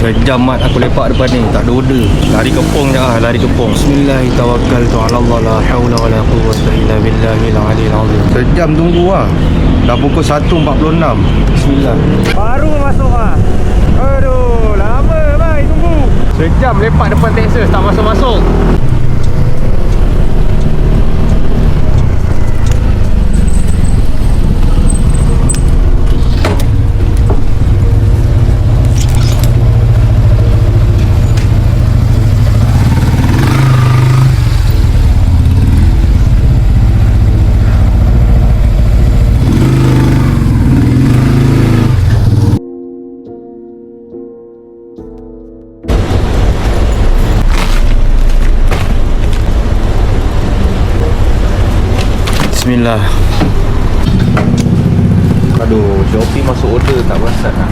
Sejam mat aku lepak depan ni, tak ada order. Lari kepung je lah, lari kepung. Bismillahirrahmanirrahim. La haula wala quwwata illa billahil aliyil azim. Sejam tunggu lah. Dah pukul 1.46. Bismillah. Baru masuk lah. Aduh, lama bhai tunggu. Sejam lepak depan Texas tak masuk-masuk. Bismillah. Aduh, Shopee masuk order tak perasan lah.